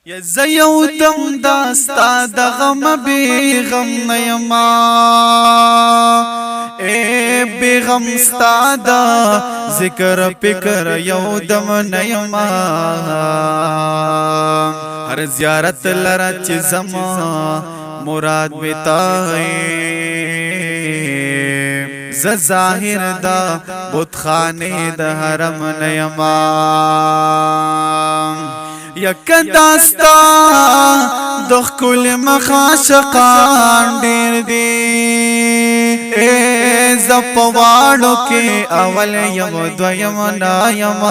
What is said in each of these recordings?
یا زیو دم داستا د غم بی غم نیما اے بی غم ستا دا ذکر فکر یو دم نیما ہر زیارت لرا چی زما مراد بتائی ز ظاہر دا بتخانے دا حرم نیما یک داستا دخ کل مخاشقان دیر دی اے زپوارو کے اول یم دویم نایم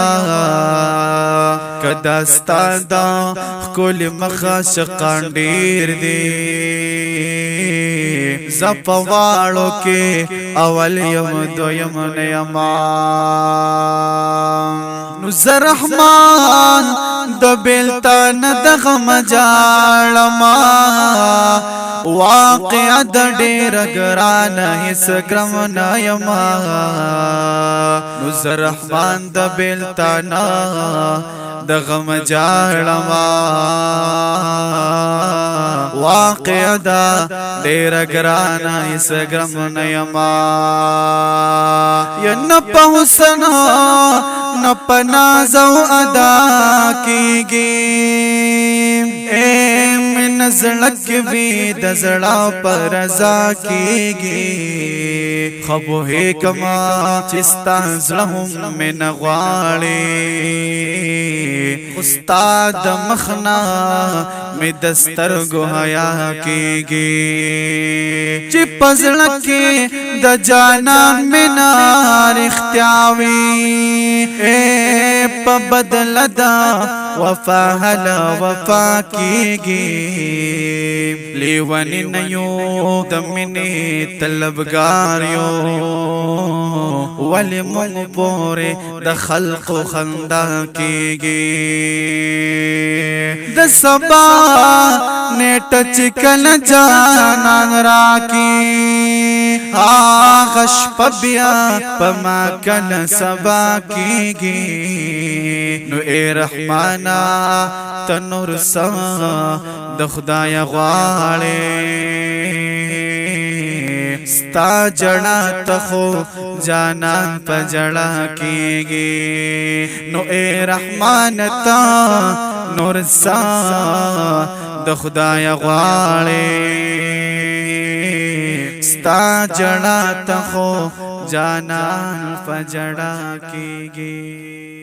کداستا دا کل مخاشقان دیر دی زپوارو کے اول یم دویم نایم نو زرحمان د بیلتان د غم جاړما واقع د ډیر ګران هیڅ ګرم نایما نو زرحمان د بیلتان د غم جاړما واقع د ډیر ګران هیڅ ګرم نایما ین په حسن न पनाज़ो अदा कीगी ए من زړک وی د زړه پر رضا کیږي خبو کما چستا زړه من غواړي استاد مخنا می دستر گویا کیږي چې پزړک د جانان منار اختیاوي په بدل دا وفا هلا وفا کیږي لیوانی نیو دمینی طلبگار یو ولی مونگ پوری د خلق و خندا کیگی د سبا نیٹ چکل جانان راکی آغش پبیا پما کل سبا کیگی نو اے رحمانا تنور سا د خدای غواړي ستا جڑا تخو جانان په جڑا کیږي نو اے رحمان تا نور سا د خدای غواړي ستا جڑا تخو جانان په جڑا کیږي